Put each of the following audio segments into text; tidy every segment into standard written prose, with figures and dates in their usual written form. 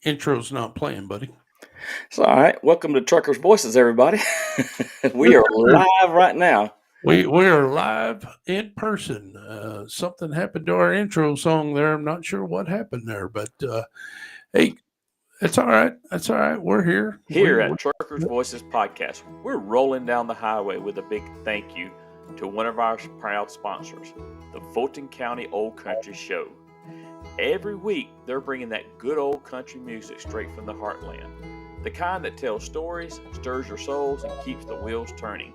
intro's not playing, buddy. So, all right. Welcome to Truckers Voices, everybody. We are live right now. We are live in person. Something happened to our intro song there. I'm not sure what happened there, but hey, it's all right. That's all right. We're here. Here at Truckers Voices Podcast, we're rolling down the highway with a big thank you to one of our proud sponsors, the Fulton County Old Country Show. Every week, they're bringing that good old country music straight from the heartland. The kind that tells stories, stirs your souls, and keeps the wheels turning.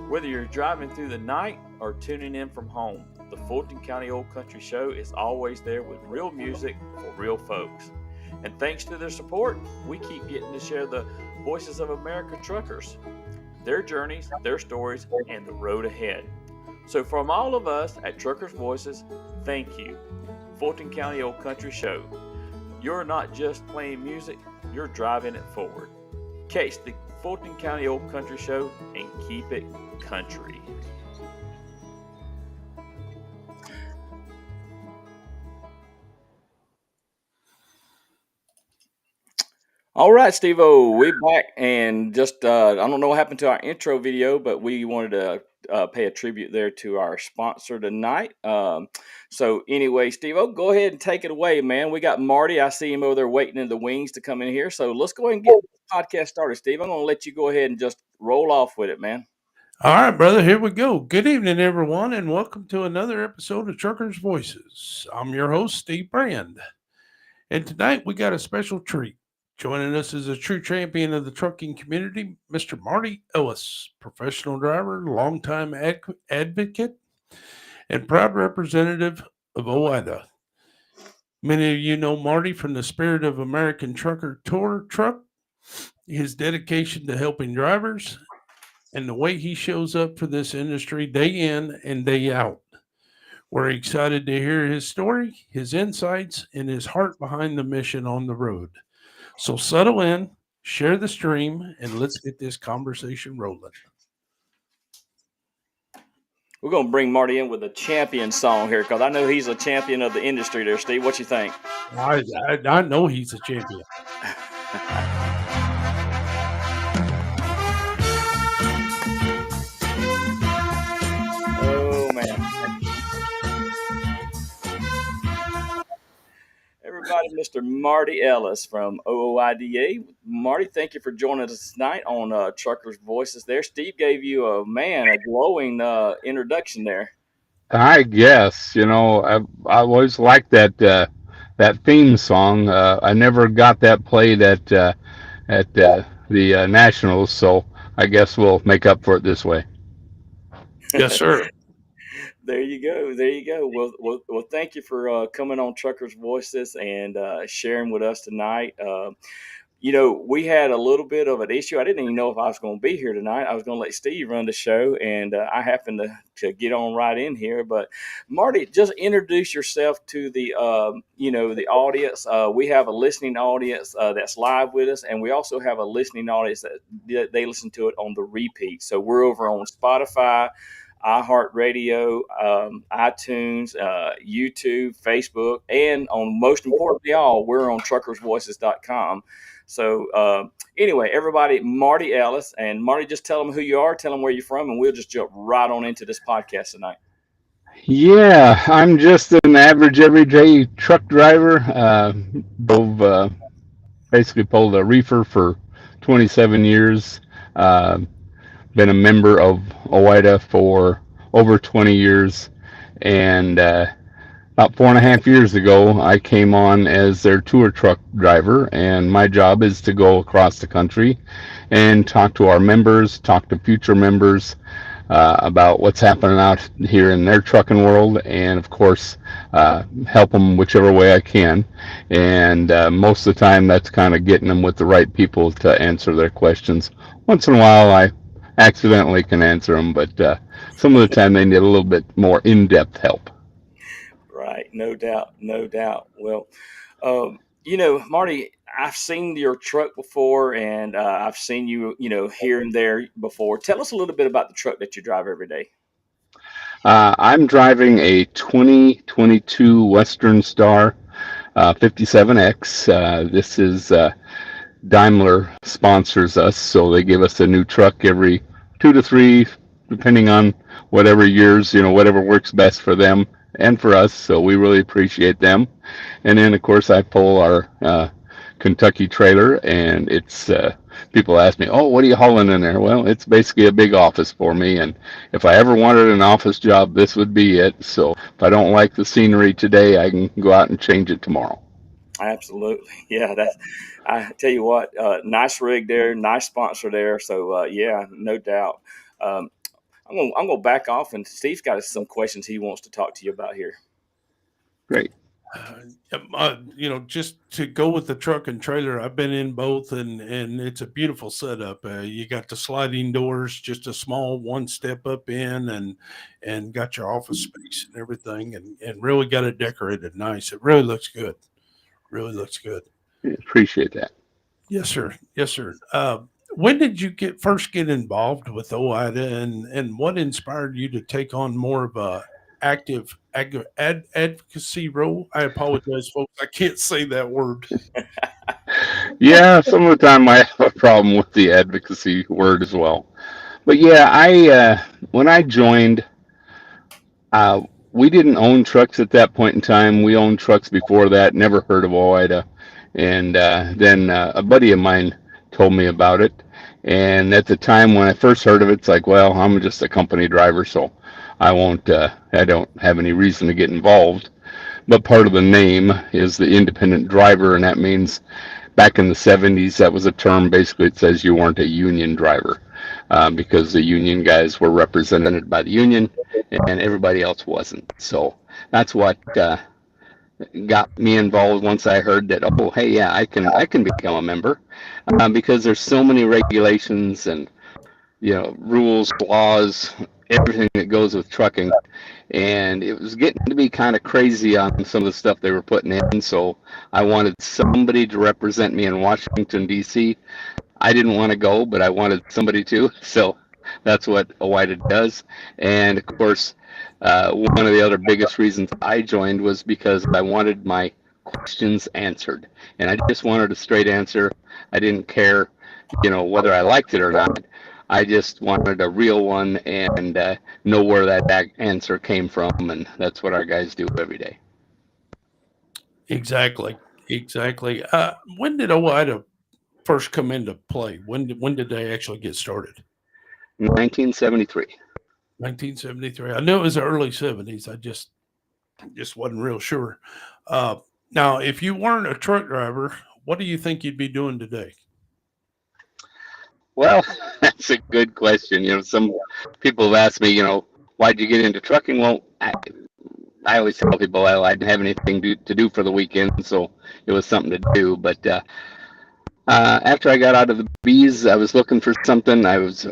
Whether you're driving through the night or tuning in from home, the Fulton County Old Country Show is always there with real music for real folks. And thanks to their support, we keep getting to share the voices of American truckers, their journeys, their stories, and the road ahead. So from all of us at Truckers Voices, thank you. Fulton County Old Country Show. You're not just playing music, you're driving it forward. Catch the Fulton County Old Country Show and keep it country. All right, Steve-O, we're back, and just I don't know what happened to our intro video, but we wanted to pay a tribute there to our sponsor tonight. So anyway, Steve-O, go ahead and take it away, man. We got Marty. I see him over there waiting in the wings to come in here. So let's go ahead and get the podcast started, Steve. I'm going to let you go ahead and just roll off with it, man. All right, brother. Here we go. Good evening, everyone, and welcome to another episode of Truckers Voices. I'm your host, Steve Brand, and tonight we got a special treat. Joining us is a true champion of the trucking community, Mr. Marty Ellis, professional driver, longtime advocate, and proud representative of OIDA. Many of you know Marty from the Spirit of American Trucker Tour Truck, his dedication to helping drivers, and the way he shows up for this industry day in and day out. We're excited to hear his story, his insights, and his heart behind the mission on the road. So settle in, share the stream, and let's get this conversation rolling. We're going to bring Marty in with a champion song here because I know he's a champion of the industry there, Steve. What you think? I know he's a champion. Oh, man. Everybody, Mr. Marty Ellis from OOIDA. Marty, thank you for joining us tonight on Truckers Voices there. Steve gave you a glowing introduction there. I guess, I always liked that theme song. I never got that played at the Nationals, so I guess we'll make up for it this way. Yes, sir. There you go. Well, thank you for coming on Truckers Voices and sharing with us tonight. We had a little bit of an issue. I didn't even know if I was going to be here tonight. I was going to let Steve run the show, and I happened to get on right in here. But Marty, just introduce yourself to the the audience. We have a listening audience that's live with us, and we also have a listening audience that they listen to it on the repeat. So we're over on Spotify, iHeartRadio, iTunes, YouTube, Facebook, and most importantly we're on truckersvoices.com. So anyway, everybody, Marty Ellis. And Marty, just tell them who you are, tell them where you're from, and we'll just jump right on into this podcast tonight. Yeah, I'm just an average everyday truck driver. Basically pulled a reefer for 27 years. Been a member of OIDA for over 20 years. And about 4.5 years ago, I came on as their tour truck driver, and my job is to go across the country and talk to our members, talk to future members about what's happening out here in their trucking world, and of course, help them whichever way I can. And most of the time, that's kind of getting them with the right people to answer their questions. Once in a while, I accidentally can answer them, but some of the time they need a little bit more in-depth help. Right, no doubt. Well, Marty, I've seen your truck before, and I've seen you, here and there before. Tell us a little bit about the truck that you drive every day. I'm driving a 2022 Western Star. 57X. This is Daimler sponsors us, so they give us a new truck every 2 to 3, depending on whatever years, whatever works best for them and for us. So we really appreciate them. And then, of course, I pull our Kentucky trailer, and it's people ask me, "Oh, what are you hauling in there?" Well, it's basically a big office for me, and if I ever wanted an office job, this would be it. So if I don't like the scenery today, I can go out and change it tomorrow. Absolutely. Yeah, I tell you what, nice rig there, nice sponsor there. So yeah, no doubt. Um, I'm gonna back off, and Steve's got some questions he wants to talk to you about here. Great. Just to go with the truck and trailer, I've been in both, and it's a beautiful setup. You got the sliding doors, just a small one step up in, and got your office space and everything, and really got it decorated nice. It really looks good. Really looks good. Appreciate that. Yes, sir. Yes, sir. When did you first get involved with OIDA, and what inspired you to take on more of a active advocacy role? I apologize, folks. I can't say that word. Yeah, some of the time I have a problem with the advocacy word as well. But yeah, I when I joined, uh, we didn't own trucks at that point in time. We owned trucks before that. Never heard of OIDA, and then a buddy of mine told me about it. And at the time when I first heard of it, it's like, well, I'm just a company driver, so I won't. I don't have any reason to get involved. But part of the name is the independent driver, and that means back in the 70s, that was a term. Basically, it says you weren't a union driver because the union guys were represented by the union and everybody else wasn't. So that's what got me involved once I heard that, oh, hey, yeah, I can become a member because there's so many regulations and rules, laws, everything that goes with trucking. And it was getting to be kind of crazy on some of the stuff they were putting in. So I wanted somebody to represent me in Washington, D.C. I didn't want to go, but I wanted somebody to. So that's what OIDA does. And of course, one of the other biggest reasons I joined was because I wanted my questions answered. And I just wanted a straight answer. I didn't care, whether I liked it or not. I just wanted a real one and know where that answer came from, and that's what our guys do every day. Exactly. Exactly. When did OIDA first come into play? When did they actually get started? 1973. 1973. I knew it was the early 70s. I just wasn't real sure. Now, if you weren't a truck driver, what do you think you'd be doing today? Well, that's a good question. Some people have asked me, why'd you get into trucking? Well, I always tell people I didn't have anything to do for the weekend, so it was something to do. But after I got out of the bees, I was looking for something. I was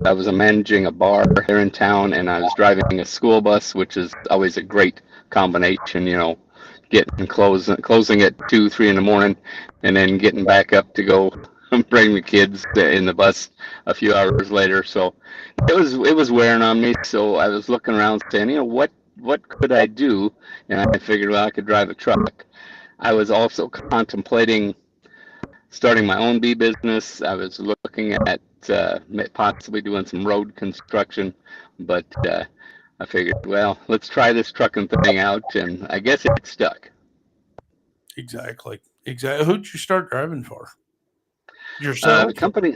managing a bar here in town, and I was driving a school bus, which is always a great combination. Getting closing at 2, 3 in the morning, and then getting back up to go bring the kids in the bus a few hours later. So it was wearing on me. So I was looking around saying, what could I do? And I figured, well, I could drive a truck. I was also contemplating starting my own bee business. I was looking at possibly doing some road construction, but I figured, well, let's try this trucking thing out, and I guess it stuck. Exactly. Who'd you start driving for? Yourself? The company.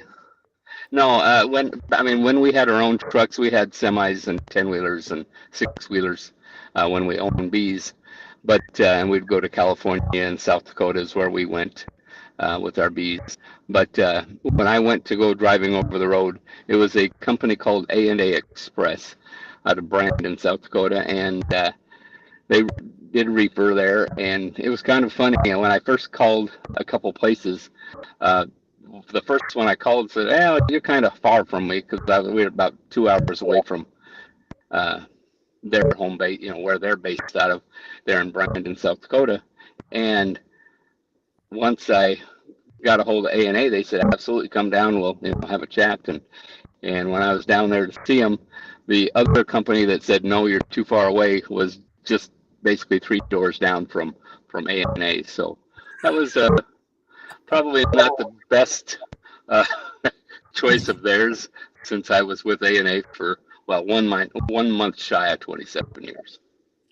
No, when we had our own trucks, we had semis and 10-wheelers and 6-wheelers when we owned bees. But and we'd go to California and South Dakota is where we went with our bees. But when I went to go driving over the road, it was a company called A&A Express out of Brandon, South Dakota, and they did reefer there. And it was kind of funny. When I first called a couple places, the first one I called said, "Oh, you're kind of far from me," because we were about 2 hours away from their home base, where they're based out of, there in Brandon, South Dakota. And once I got a hold of A&A, they said, "Absolutely, come down. We'll have a chat." And when I was down there to see them, the other company that said, "No, you're too far away," was just basically 3 doors down from from A&A. So that was probably not the best uh, choice of theirs, since I was with A&A for, well, 1 month shy of 27 years.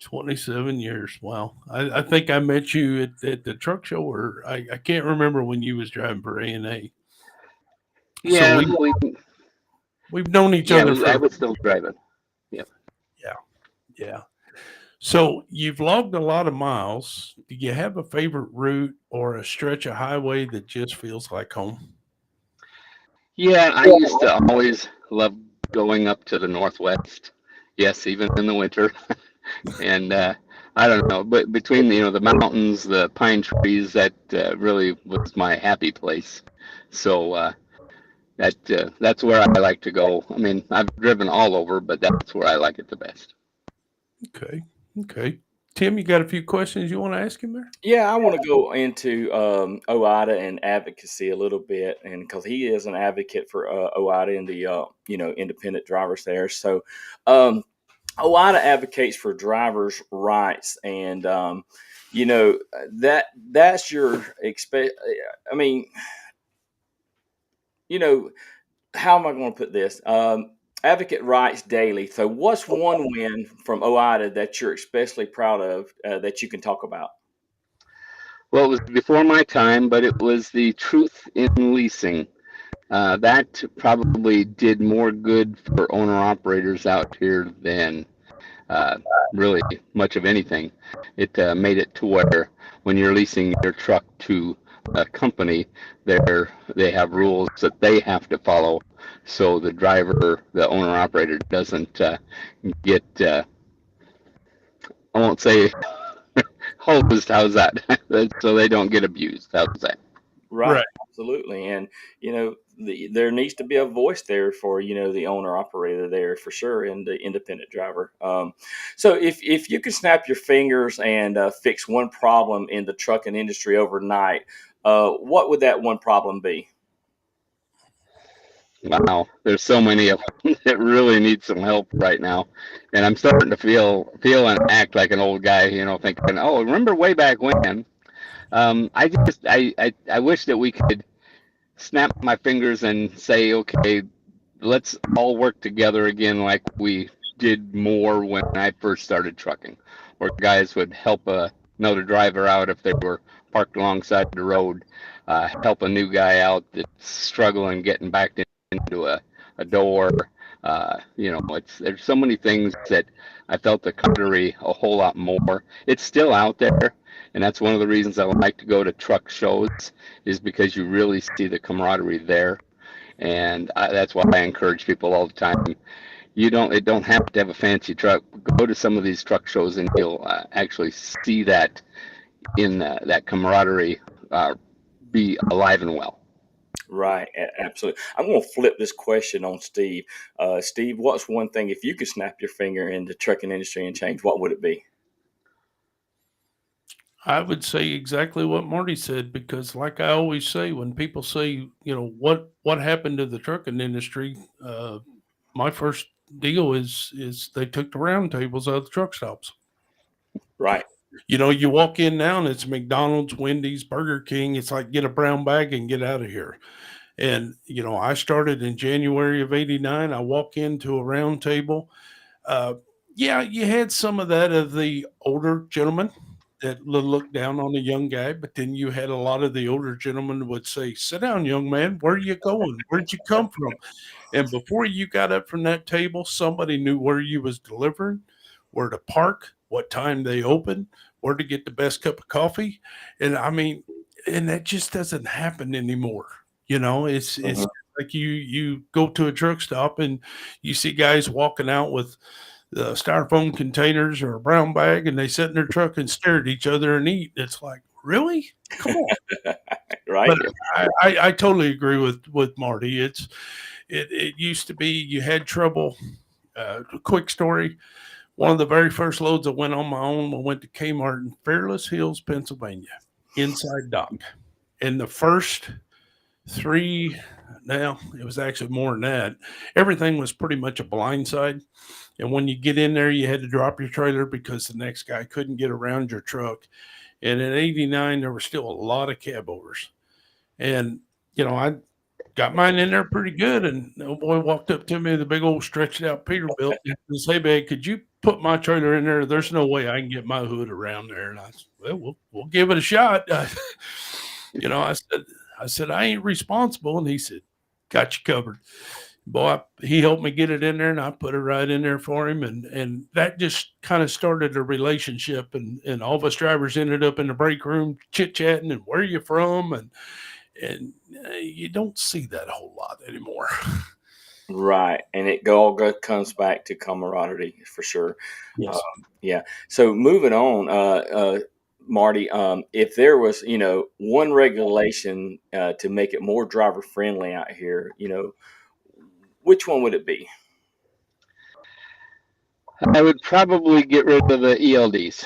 27 years. Wow. I think I met you at the truck show, or I can't remember when you was driving for A&A. So Yeah, we've known each yeah, other I for, was still driving. Yeah. yeah, yeah. So you've logged a lot of miles. Do you have a favorite route or a stretch of highway that just feels like home? Yeah, I used to always love going up to the Northwest. Yes, even in the winter. And I don't know, but between the mountains, the pine trees, that really was my happy place. So that's where I like to go. I mean, I've driven all over, but that's where I like it the best. Okay. Okay. Tim, you got a few questions you want to ask him there? Yeah, I want to go into OIDA and advocacy a little bit, and because he is an advocate for OIDA and the independent drivers there. So, OIDA advocates for drivers' rights, and that's your expect. I mean, how am I going to put this? Advocate Rights Daily. So, what's one win from OIDA that you're especially proud of that you can talk about? Well, it was before my time, but it was the Truth in Leasing. That probably did more good for owner operators out here than uh, really much of anything. It made it to where when you're leasing your truck to a company, they have rules that they have to follow, so the driver, the owner operator, doesn't get I won't say hosed. How's that? So they don't get abused. How's that? Right, absolutely, and there needs to be a voice there for the owner operator there for sure, and the independent driver. So if you could snap your fingers and fix one problem in the trucking industry overnight, what would that one problem be? Wow, there's so many of them that really need some help right now, and I'm starting to feel and act like an old guy, thinking, oh, remember way back when? I wish that we could snap my fingers and say, okay, let's all work together again like we did more when I first started trucking, where guys would help another driver out if they were parked alongside the road, help a new guy out that's struggling getting back into a door. There's so many things that I felt the camaraderie a whole lot more. It's still out there, and that's one of the reasons I like to go to truck shows, is because you really see the camaraderie there. And that's why I encourage people all the time. It don't have to have a fancy truck. Go to some of these truck shows, and you'll actually see that in that camaraderie be alive and well. Right, absolutely. I'm going to flip this question on Steve. Steve, what's one thing, if you could snap your finger in the trucking industry and change, what would it be? I would say exactly what Marty said, because like I always say, when people say, what happened to the trucking industry, my first deal is they took the round tables out of the truck stops. Right. You walk in now and it's McDonald's, Wendy's, Burger King. It's like, get a brown bag and get out of here. And, I started in January of '89. I walk into a round table. Uh, yeah, you had some of that of the older gentlemen that look down on the young guy, but then you had a lot of the older gentlemen would say, "Sit down, young man. Where are you going? Where'd you come from?" And before you got up from that table, somebody knew where you was delivering, where to park, what time they open, where to get the best cup of coffee. And I mean, and that just doesn't happen anymore. It's like you go to a truck stop and you see guys walking out with the styrofoam containers or a brown bag, and they sit in their truck and stare at each other and eat. It's like, really? Come on. Right. But I totally agree with Marty. It used to be you had trouble. Quick story. One of the very first loads I went on my own, I went to Kmart in Fairless Hills, Pennsylvania, inside dock. And the first three, now it was actually more than that. Everything was pretty much a blindside. And when you get in there, you had to drop your trailer because the next guy couldn't get around your truck. And in '89, there were still a lot of cab overs. And, you know, I got mine in there pretty good. And the old boy walked up to me with a big old stretched out Peterbilt and said, "Hey, babe, could you put my trailer in there? There's no way I can get my hood around there." And I said, "Well, we'll give it a shot." You know, I said, "I ain't responsible." And he said, "Got you covered." Boy, he helped me get it in there, and I put it right in there for him, and that just kind of started a relationship, and all of us drivers ended up in the break room chit chatting, and where are you from, and you don't see that a whole lot anymore. Right, and it all comes back to camaraderie for sure. Yes. Yeah. So moving on, Marty, if there was, one regulation to make it more driver friendly out here, which one would it be? I would probably get rid of the ELDs.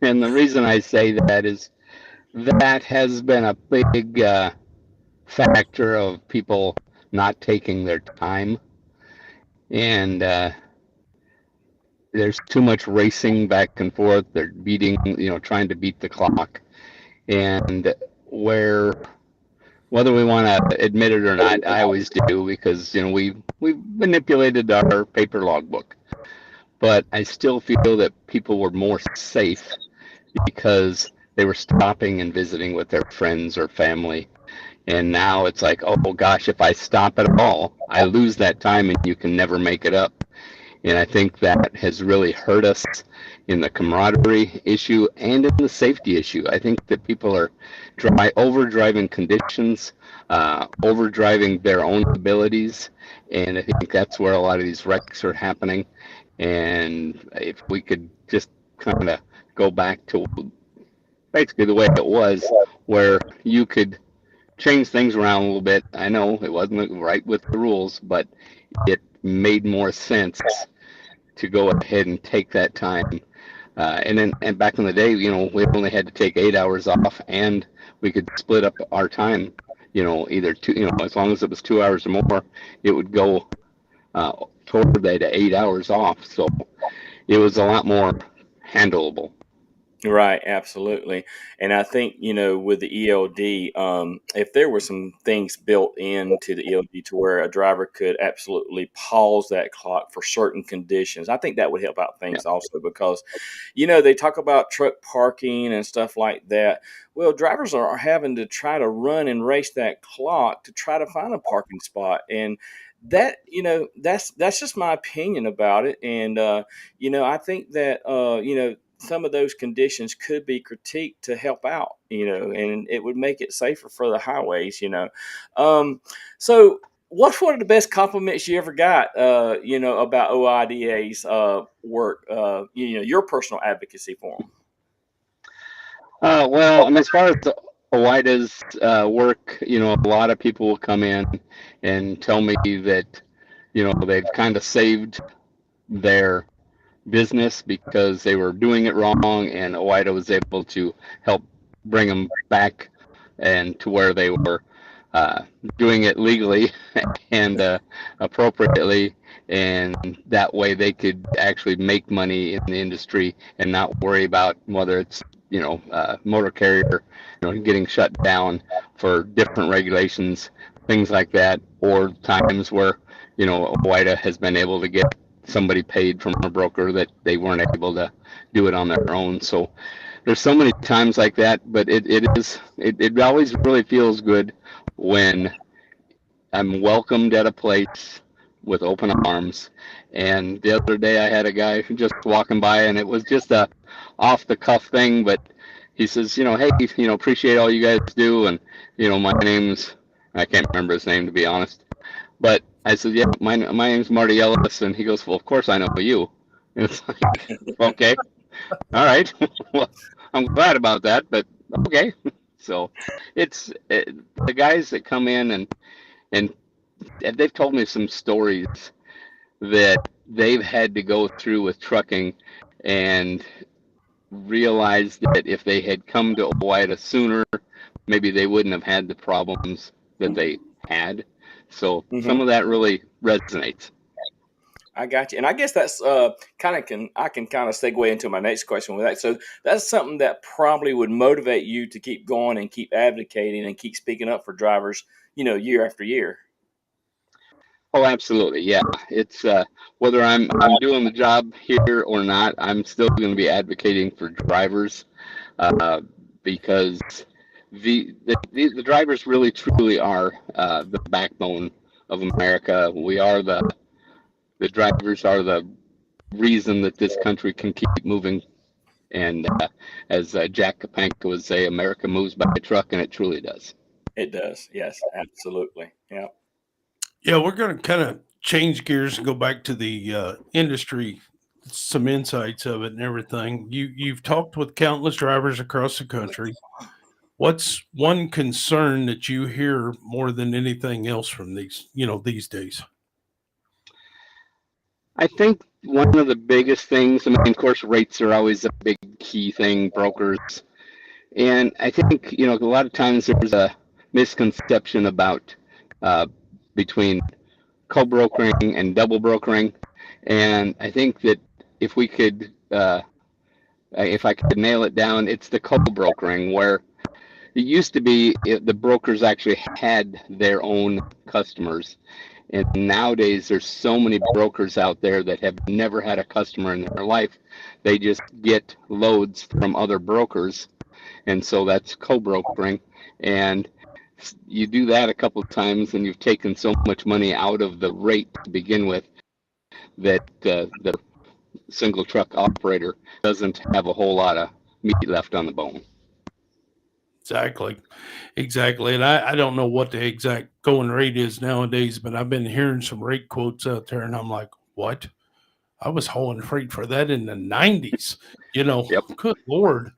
And the reason I say that is that has been a big factor of people not taking their time. And there's too much racing back and forth. They're beating, trying to beat the clock. And whether we want to admit it or not, I always do because, we manipulated our paper logbook. But I still feel that people were more safe because they were stopping and visiting with their friends or family. And now it's like, oh gosh, if I stop at all, I lose that time and you can never make it up. And I think that has really hurt us in the camaraderie issue and in the safety issue. I think that people are overdriving conditions, overdriving their own abilities. And I think that's where a lot of these wrecks are happening. And if we could just kind of go back to basically the way it was, where you could change things around a little bit. I know it wasn't right with the rules, but it made more sense to go ahead and take that time. And back in the day, we only had to take 8 hours off, and we could split up our time. Either two, as long as it was 2 hours or more, it would go toward that 8 hours off. So it was a lot more handleable. Right, absolutely. And I think, with the ELD, if there were some things built into the ELD to where a driver could absolutely pause that clock for certain conditions, I think that would help out things also because, they talk about truck parking and stuff like that. Well, drivers are having to try to run and race that clock to try to find a parking spot. And that, that's just my opinion about it. And, I think that, some of those conditions could be critiqued to help out, and it would make it safer for the highways. So what's one of the best compliments you ever got, about OIDA's work, your personal advocacy for them? Well, as far as OIDA's work, a lot of people will come in and tell me that, they've kind of saved their business because they were doing it wrong, and OIDA was able to help bring them back and to where they were doing it legally and appropriately, and that way they could actually make money in the industry and not worry about whether it's motor carrier getting shut down for different regulations, things like that, or times where OIDA has been able to get somebody paid from a broker that they weren't able to do it on their own. So there's so many times like that, but it always really feels good when I'm welcomed at a place with open arms. And the other day I had a guy just walking by, and it was just a off the cuff thing, but he says, hey, appreciate all you guys do, and my name's, I can't remember his name to be honest, but I said, yeah, my name's Marty Ellis, and he goes, well, of course I know you. And it's like, okay, all right, well, I'm glad about that, but okay. So the guys that come in and they've told me some stories that they've had to go through with trucking and realized that if they had come to OIDA sooner, maybe they wouldn't have had the problems that they had. So some of that really resonates. I got you. And I guess that's I can kind of segue into my next question with that. So that's something that probably would motivate you to keep going and keep advocating and keep speaking up for drivers, year after year. Oh, absolutely. Yeah. It's whether I'm doing the job here or not, I'm still going to be advocating for drivers because the drivers really truly are the backbone of America. The drivers are the reason that this country can keep moving. And as Jack Kapanka would say, America moves by truck, and it truly does. It does. Yes, absolutely. Yeah. Yeah, we're going to kind of change gears and go back to the industry, some insights of it and everything. You've talked with countless drivers across the country. What's one concern that you hear more than anything else from these days? I think one of the biggest things, I mean, of course, rates are always a big key thing, brokers. And I think, a lot of times there's a misconception about between co-brokering and double brokering. And I think that if we could, if I could nail it down, it's the co-brokering where it used to be the brokers actually had their own customers. And nowadays, there's so many brokers out there that have never had a customer in their life. They just get loads from other brokers. And so that's co-brokering. And you do that a couple of times, and you've taken so much money out of the rate to begin with that the single truck operator doesn't have a whole lot of meat left on the bone. Exactly. And I don't know what the exact going rate is nowadays, but I've been hearing some rate quotes out there, and I'm like, what? I was hauling freight for that in the 90s, Yep. Good Lord.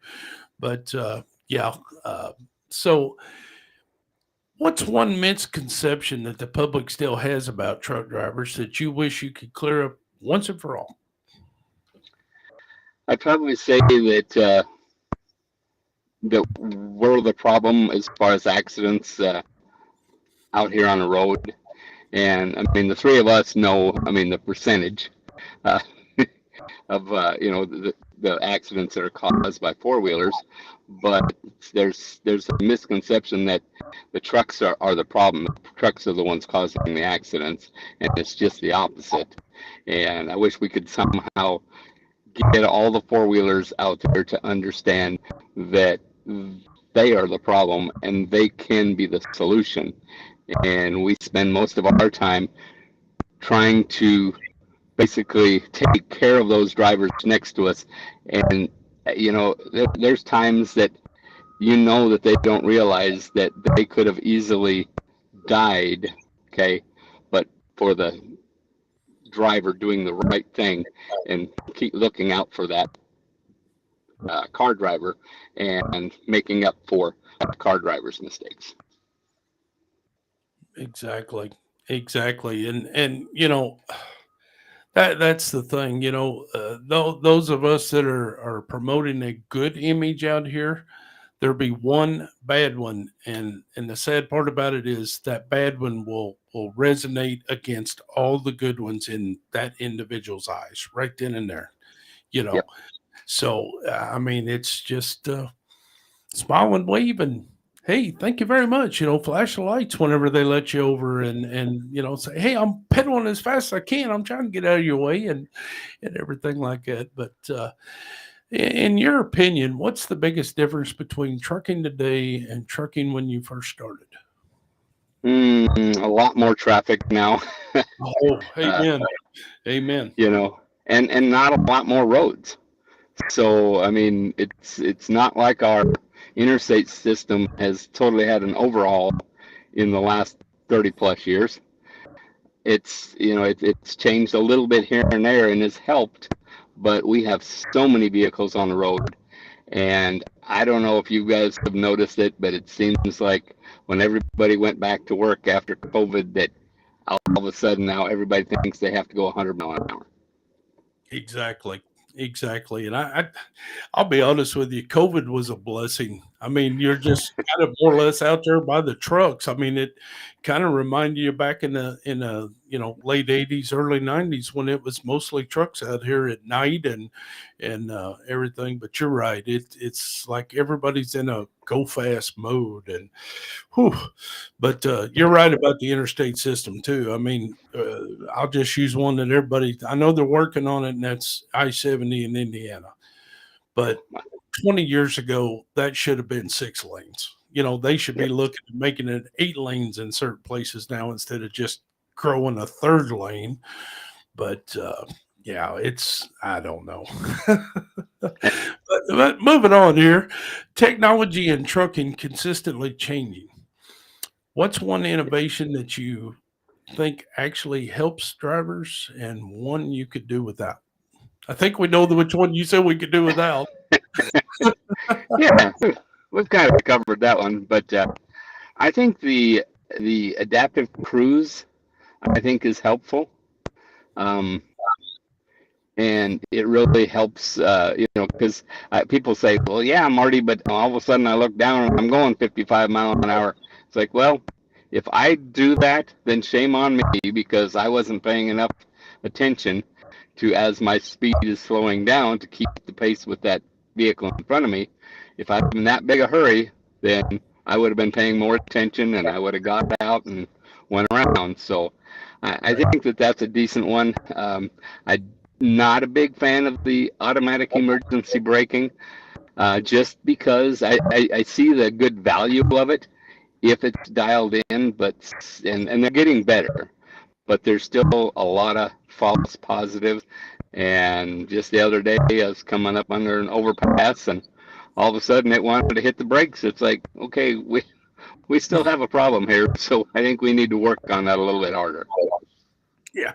But yeah. So what's one misconception that the public still has about truck drivers that you wish you could clear up once and for all? I'd probably say that we're the problem as far as accidents out here on the road. And I mean, the three of us know, I mean, the percentage uh, of, the accidents that are caused by four-wheelers. But there's a misconception that the trucks are the problem. The trucks are the ones causing the accidents, and it's just the opposite. And I wish we could somehow get all the four-wheelers out there to understand that they are the problem and they can be the solution. And we spend most of our time trying to basically take care of those drivers next to us. And, there's times that that they don't realize that they could have easily died, okay? But for the driver doing the right thing and keep looking out for that car driver and making up for the car driver's mistakes. Exactly. And that's the thing, those of us that are promoting a good image out here, there'll be one bad one, and the sad part about it is that bad one will resonate against all the good ones in that individual's eyes right then and there. Yep. So I mean, it's just smile and wave and hey, thank you very much. Flash the lights whenever they let you over, and say, hey, I'm pedaling as fast as I can. I'm trying to get out of your way, and everything like that. But in your opinion, what's the biggest difference between trucking today and trucking when you first started? A lot more traffic now. Oh, amen. Amen. And not a lot more roads. So I mean, it's not like our interstate system has totally had an overhaul in the last 30 plus years. It's it's changed a little bit here and there and has helped, but we have so many vehicles on the road. And I don't know if you guys have noticed it, but it seems like when everybody went back to work after COVID, that all of a sudden now everybody thinks they have to go 100 miles an hour. Exactly. And I'll be honest with you, COVID was a blessing. I mean, you're just kind of more or less out there by the trucks. I mean, it kind of reminded you back in the late '80s, early '90s when it was mostly trucks out here at night and everything. But you're right; it's like everybody's in a go fast mode, and whew. But you're right about the interstate system too. I mean, I'll just use one that everybody. I know they're working on it, and that's I-70 in Indiana. But 20 years ago, that should have been 6 lanes. They should be looking at making it 8 lanes in certain places now instead of just growing a third lane. But yeah, I don't know. but moving on here, technology and trucking consistently changing. What's one innovation that you think actually helps drivers and one you could do without? I think we know which one you said we could do without. Yeah, we've kind of covered that one, but I think the adaptive cruise I think is helpful, um, and it really helps. Because people say, "Well, yeah, Marty," but all of a sudden I look down and I'm going 55 miles an hour. It's like, well, if I do that, then shame on me because I wasn't paying enough attention to as my speed is slowing down to keep the pace with that vehicle in front of me. If I'm in that big a hurry, then I would have been paying more attention and I would have got out and went around. So I think that that's a decent one. I'm not a big fan of the automatic emergency braking, just because I see the good value of it if it's dialed in, but and they're getting better, but there's still a lot of false positives. And just the other day, I was coming up under an overpass, and all of a sudden it wanted to hit the brakes. It's like, okay, we still have a problem here, so I think we need to work on that a little bit harder. Yeah.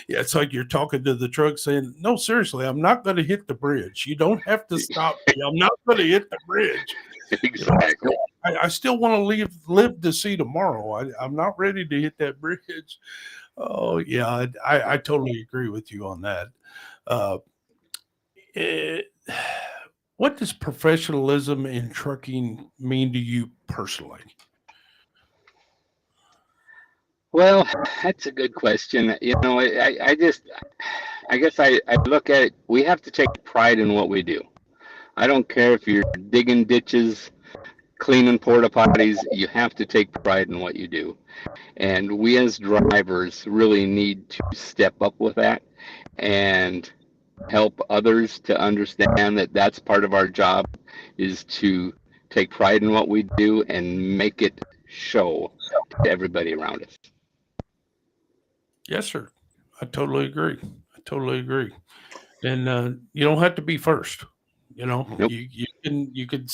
Yeah. It's like you're talking to the truck saying, no, seriously, I'm not going to hit the bridge. You don't have to stop me. I'm not going to hit the bridge. Exactly. I still want to live to see tomorrow. I'm not ready to hit that bridge. Oh, yeah. I totally agree with you on that. Uh, it, what does professionalism in trucking mean to you personally? Well, that's a good question. I guess I look at it, we have to take pride in what we do. I don't care if you're digging ditches, cleaning porta potties, you have to take pride in what you do. And we as drivers really need to step up with that and help others to understand that that's part of our job is to take pride in what we do and make it show to everybody around us. Yes, sir. I totally agree. I totally agree. And you don't have to be first. Nope. You could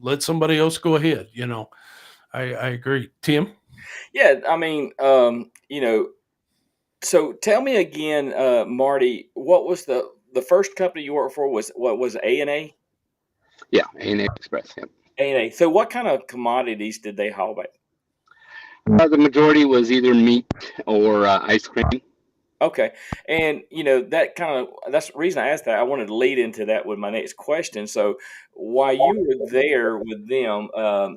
let somebody else go ahead. I agree. Tim. Yeah, I mean, so tell me again, Marty, what was the first company you worked for? Was A&A? Yeah, A&A Express. Yeah. A&A. So what kind of commodities did they haul back? The majority was either meat or ice cream. Okay. And, that's the reason I asked that. I wanted to lead into that with my next question. So while you were there with them, are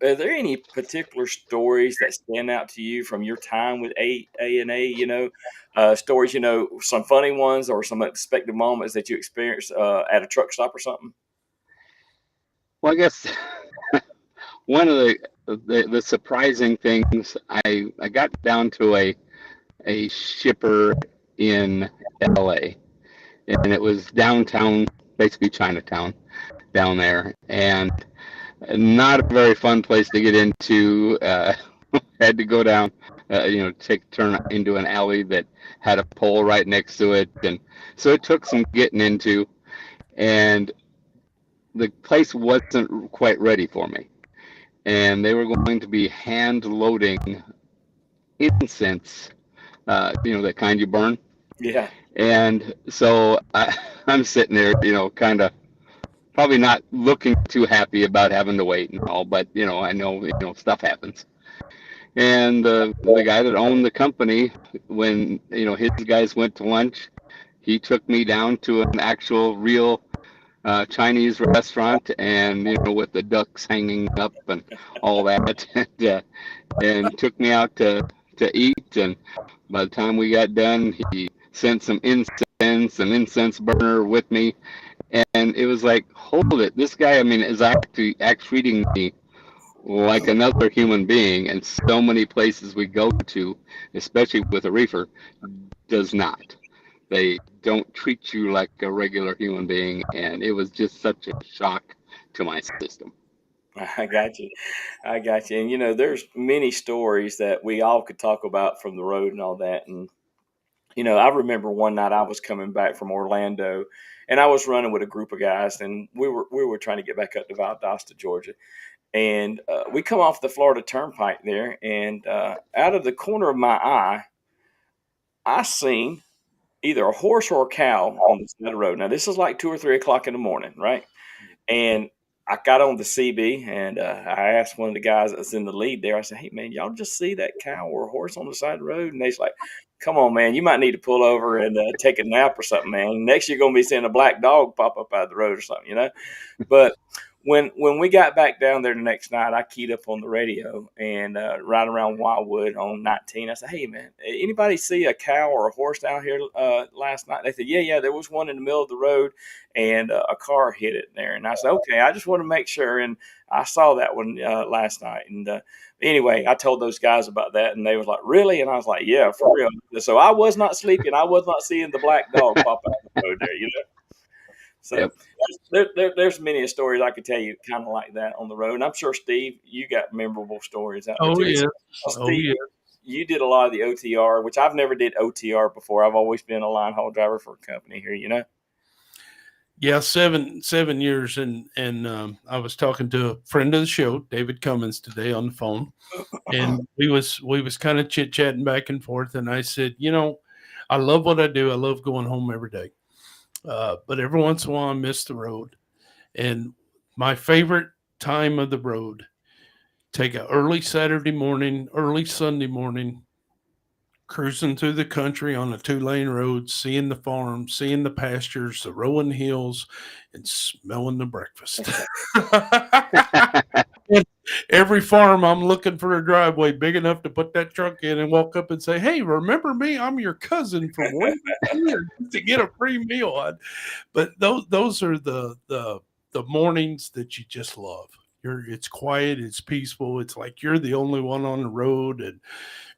there any particular stories that stand out to you from your time with A&A, stories, some funny ones or some unexpected moments that you experienced at a truck stop or something? Well, I guess one of the surprising things, I got down to a shipper in LA, and it was downtown, basically Chinatown down there, and not a very fun place to get into. Had to go down, turn into an alley that had a pole right next to it, and so it took some getting into, and the place wasn't quite ready for me, and they were going to be hand loading incense, that kind you burn. Yeah. And so I'm sitting there, kind of probably not looking too happy about having to wait and all, but I know, stuff happens. And the guy that owned the company, when his guys went to lunch, he took me down to an actual real Chinese restaurant, and with the ducks hanging up and all that, and took me out to eat. And by the time we got done, he sent some incense, an incense burner with me, and it was like, hold it, this guy, I mean, is actually treating me like another human being. And so many places we go to, especially with a reefer, does not. They don't treat you like a regular human being, and it was just such a shock to my system. I got you. I got you. And there's many stories that we all could talk about from the road and all that. And I remember one night I was coming back from Orlando, and I was running with a group of guys, and we were trying to get back up to Valdosta, Georgia. And we come off the Florida Turnpike there, and out of the corner of my eye, I seen either a horse or a cow on the side of the road. Now this is like 2 or 3 o'clock in the morning, right? And I got on the CB, and I asked one of the guys that's in the lead there. I said, "Hey man, y'all just see that cow or horse on the side of the road?" And they's like, "Come on, man, you might need to pull over and take a nap or something, man. Next you're gonna be seeing a black dog pop up out of the road or something, But when we got back down there the next night, I keyed up on the radio and right around Wildwood on 19. I said, "Hey man, anybody see a cow or a horse down here last night?" They said, "Yeah, there was one in the middle of the road, and a car hit it there." And I said, "Okay, I just want to make sure." And I saw that one last night. And anyway, I told those guys about that, and they was like, "Really?" And I was like, "Yeah, for real." So I was not sleeping. I was not seeing the black dog pop out the road there. So Yep. there's many stories I could tell you kind of like that on the road. And I'm sure, Steve, you got memorable stories out there Oh too. yeah. So, Oh Steve, yeah. you did a lot of the OTR, which I've never did OTR before. I've always been a line haul driver for a company here. Yeah, 7 years, and I was talking to a friend of the show, David Cummins, today on the phone, and we was kind of chit chatting back and forth, and I said, I love what I do. I love going home every day, but every once in a while I miss the road, and my favorite time of the road, take a early Saturday morning, early Sunday morning, cruising through the country on a 2-lane road, seeing the farms, seeing the pastures, the rolling hills, and smelling the breakfast. Every farm, I'm looking for a driveway big enough to put that truck in and walk up and say, "Hey, remember me? I'm your cousin from way back here," to get a free meal on. But those are the mornings that you just love. It's quiet, it's peaceful. It's like you're the only one on the road, and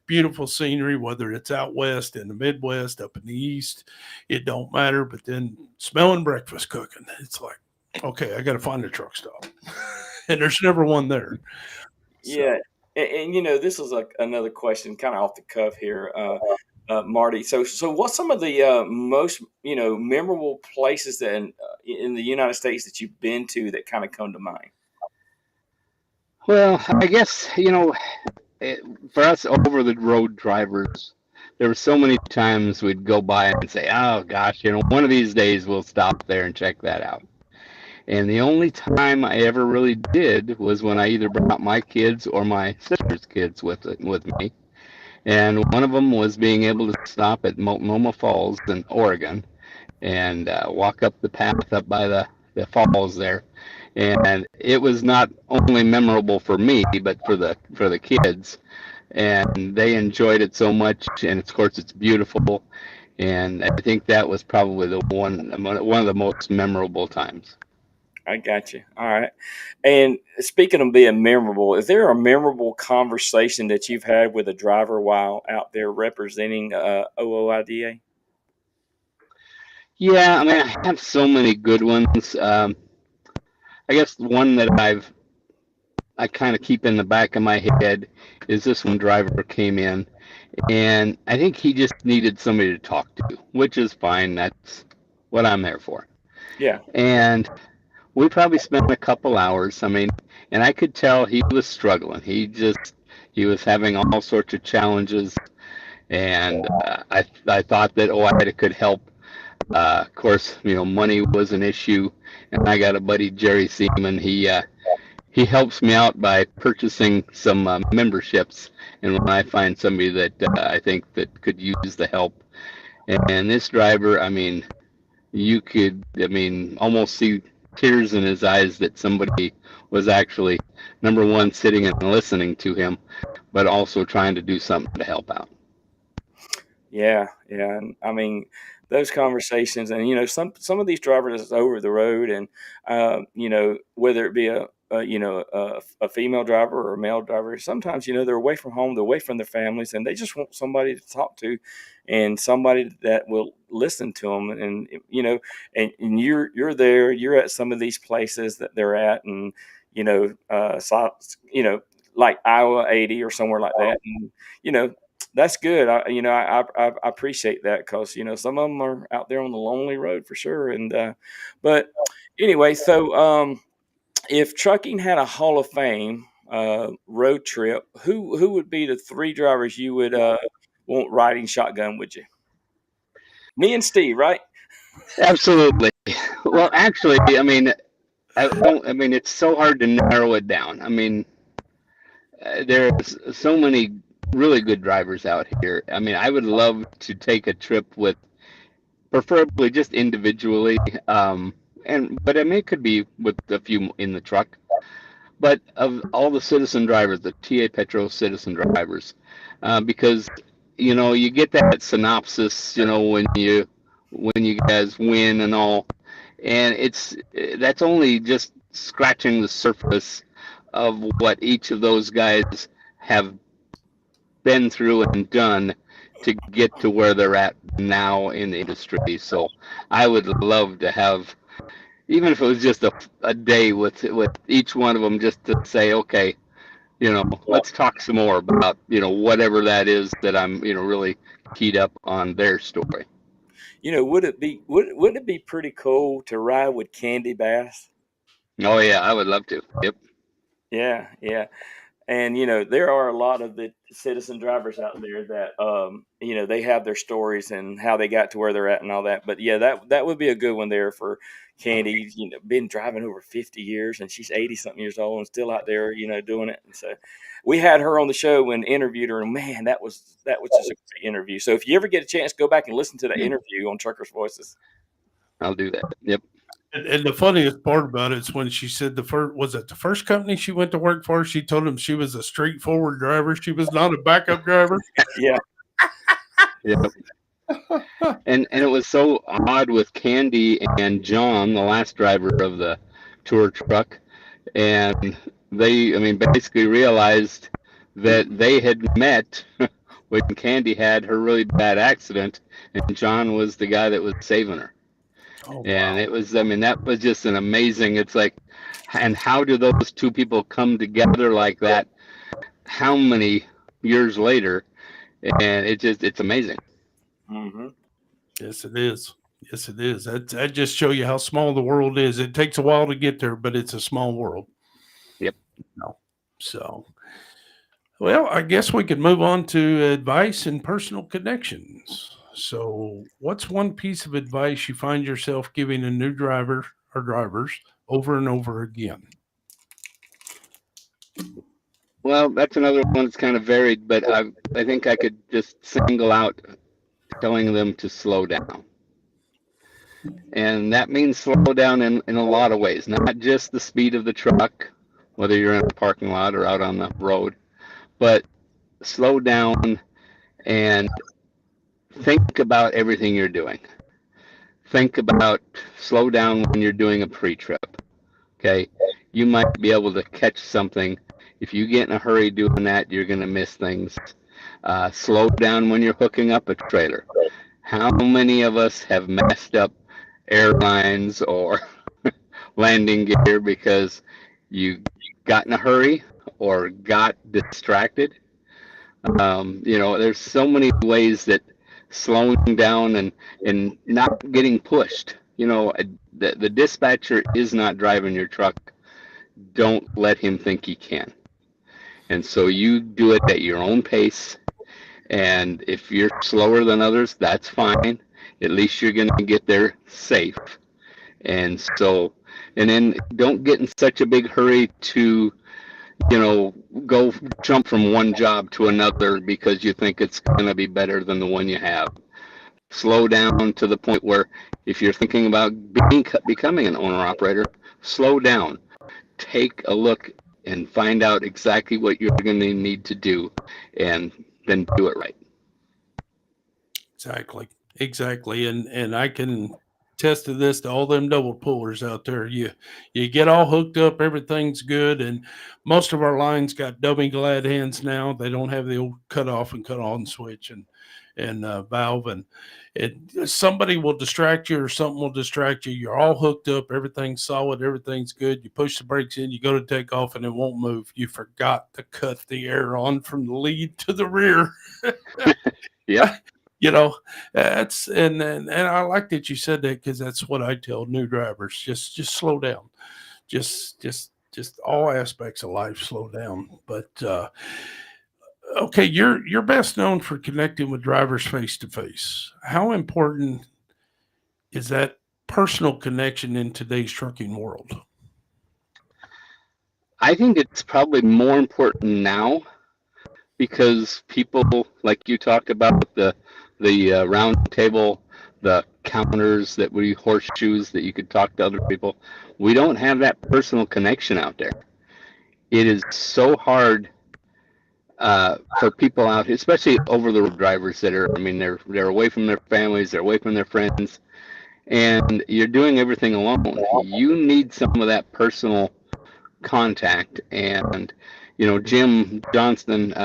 beautiful scenery, whether it's out west, in the Midwest, up in the East, it don't matter. But then smelling breakfast cooking, it's like, okay, I got to find a truck stop. And there's never one there. So, Yeah, and this is another question, kind of off the cuff here, Marty. So what's some of the most memorable places that in the United States that you've been to that kind of come to mind? Well, I guess, for us over the road drivers, there were so many times we'd go by and say, "Oh gosh, one of these days we'll stop there and check that out." And the only time I ever really did was when I either brought my kids or my sister's kids with me. And one of them was being able to stop at Multnomah Falls in Oregon and walk up the path up by the falls there. And it was not only memorable for me, but for the kids. And they enjoyed it so much. And of course, it's beautiful. And I think that was probably one of the most memorable times. I got you. All right. And speaking of being memorable, is there a memorable conversation that you've had with a driver while out there representing OOIDA? Yeah, I mean, I have so many good ones. I guess the one that I kind of keep in the back of my head is this one driver came in, and I think he just needed somebody to talk to, which is fine. That's what I'm there for. Yeah. And we probably spent a couple hours. I mean, and I could tell he was struggling. He was having all sorts of challenges, and I thought that OIDA could help. Of course, money was an issue, and I got a buddy, Jerry Seaman. He helps me out by purchasing some memberships, and when I find somebody that I think that could use the help. And this driver, I mean, you could, almost see tears in his eyes that somebody was actually, number one, sitting and listening to him, but also trying to do something to help out. Yeah, yeah. And I mean, those conversations, and some of these drivers is over the road, and whether it be a female driver or a male driver, sometimes they're away from home, they're away from their families, and they just want somebody to talk to, and somebody that will listen to them, and and you're there, you're at some of these places that they're at, and like Iowa 80 or somewhere like that, and that's good. I appreciate that, because some of them are out there on the lonely road for sure. And but anyway, so if trucking had a Hall of Fame road trip, who would be the three drivers you would want riding shotgun with you? Me and Steve, right? Absolutely. Well, actually, I mean, it's so hard to narrow it down. I mean, there's so many really good drivers out here. I mean, I would love to take a trip with, preferably just individually, but I mean, it could be with a few in the truck. But of all the citizen drivers, the TA Petro citizen drivers, because you get that synopsis, when you guys win and all, and that's only just scratching the surface of what each of those guys have been through and done to get to where they're at now in the industry. So I would love to have, even if it was just a day with each one of them, just to say, okay, let's talk some more about, whatever that is that I'm, really keyed up on their story. Would it be pretty cool to ride with Candy Bass? Oh yeah, I would love to. Yep. Yeah, yeah. And there are a lot of the citizen drivers out there that they have their stories and how they got to where they're at and all that. But yeah, that would be a good one there for Candy. Been driving over 50 years, and she's 80 something years old and still out there, doing it. And so we had her on the show and interviewed her, and man, that was just a great interview. So if you ever get a chance, go back and listen to that interview on Truckers Voices. I'll do that. Yep. And the funniest part about it is when she said the first company she went to work for, she told him she was a straightforward driver. She was not a backup driver. Yeah. Yep. And it was so odd with Candy and John, the last driver of the tour truck, and they, basically realized that they had met when Candy had her really bad accident, and John was the guy that was saving her. Oh, and wow. It was, that was just an amazing, it's like, and how do those two people come together like that? How many years later? And it's amazing. Mm-hmm. Yes, it is. Yes, it is. That just show you how small the world is. It takes a while to get there, but it's a small world. Yep. So, well, I guess we could move on to advice and personal connections. So, what's one piece of advice you find yourself giving a new driver or drivers over and over again? Well, that's another one that's kind of varied, but I think I could just single out telling them to slow down. And that means slow down in a lot of ways, not just the speed of the truck, whether you're in a parking lot or out on the road, but slow down and think about everything you're doing. Slow down when you're doing a pre-trip. Okay, you might be able to catch something. If you get in a hurry doing that, you're going to miss things. Slow down when you're hooking up a trailer. How many of us have messed up airlines or landing gear because you got in a hurry or got distracted? There's so many ways that slowing down and not getting pushed. The dispatcher is not driving your truck. Don't let him think he can. And so you do it at your own pace. And if you're slower than others, that's fine. At least you're going to get there safe. And then don't get in such a big hurry to, go jump from one job to another because you think it's going to be better than the one you have. slow down to the point where if you're thinking about becoming an owner-operator, slow down. Take a look and find out exactly what you're going to need to do, and then do it right. Exactly. And I can attest to this to all them double pullers out there. You get all hooked up, everything's good, and most of our lines got dummy glad hands now. They don't have the old cut off and cut on switch and valve, and somebody will distract you or something will distract you. You're all hooked up, everything's solid, everything's good. You push the brakes in, you go to take off, and it won't move. You forgot to cut the air on from the lead to the rear. Yep. You know, that's and I like that you said that, because that's what I tell new drivers. Just slow down. Just all aspects of life, slow down. But okay, you're best known for connecting with drivers face to face. How important is that personal connection in today's trucking world? I think it's probably more important now because people, like you talked about, the round table, the counters that we horseshoes that you could talk to other people. We don't have that personal connection out there. It is so hard for people out, especially over the road drivers that are. I mean, they're away from their families, they're away from their friends, and you're doing everything alone. You need some of that personal contact, and Jim Johnston.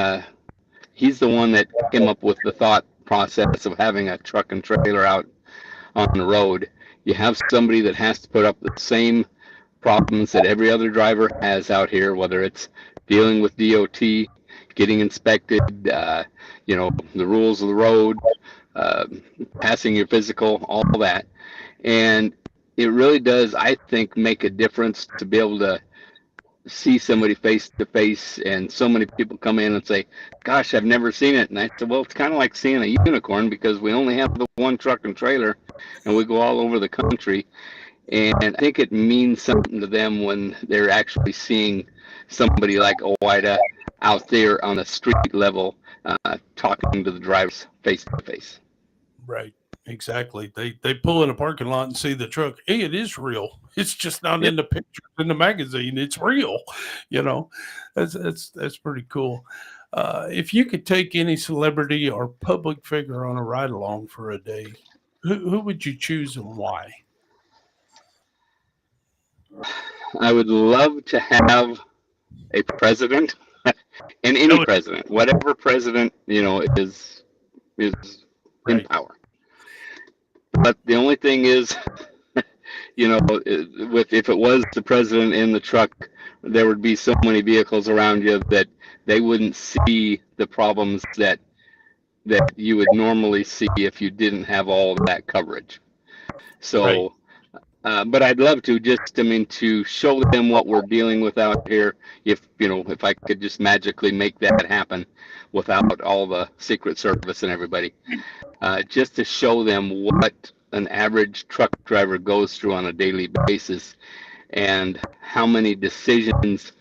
He's the one that came up with the thought process of having a truck and trailer out on the road. You have somebody that has to put up the same problems that every other driver has out here, whether it's dealing with DOT, getting inspected, the rules of the road, passing your physical, all that. And it really does, I think, make a difference to be able to see somebody face to face. And so many people come in and say, gosh, I've never seen it. And I said, well, it's kind of like seeing a unicorn, because we only have the one truck and trailer and we go all over the country. And I think it means something to them when they're actually seeing somebody like Owida out there on the street level, talking to the drivers face to face. Right. Exactly. They pull in a parking lot and see the truck. Hey, it is real. It's just not in the pictures in the magazine. It's real. That's pretty cool. If you could take any celebrity or public figure on a ride along for a day, who would you choose and why? I would love to have a president, and any president, whatever president is in power. But the only thing is, if it was the president in the truck, there would be so many vehicles around you that they wouldn't see the problems that you would normally see if you didn't have all of that coverage. So, right. But I'd love to to show them what we're dealing with out here. If I could just magically make that happen without all the Secret Service and everybody. Just to show them what an average truck driver goes through on a daily basis, and how many decisions,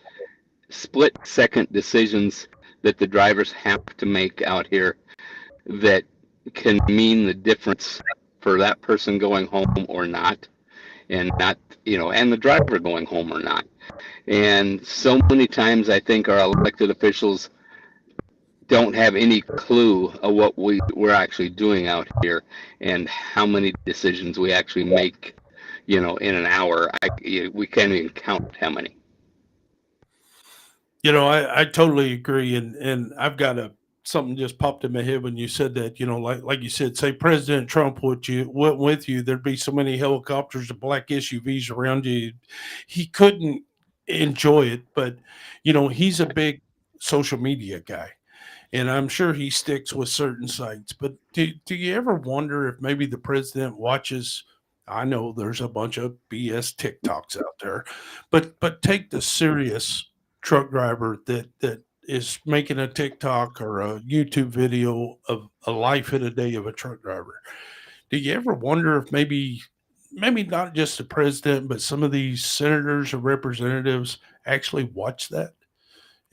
split-second decisions, that the drivers have to make out here that can mean the difference for that person going home or not, and and the driver going home or not. And so many times I think our elected officials don't have any clue of what we're actually doing out here, and how many decisions we actually make, in an hour. We can't even count how many. I totally agree, and I've got something just popped in my head when you said that. Like you said, say President Trump went with you, there'd be so many helicopters and black SUVs around you, he couldn't enjoy it. But he's a big social media guy, and I'm sure he sticks with certain sites. But do you ever wonder if maybe the president watches? I know there's a bunch of BS TikToks out there, but take the serious truck driver that is making a TikTok or a YouTube video of a life in a day of a truck driver. Do you ever wonder if maybe not just the president, but some of these senators or representatives actually watch that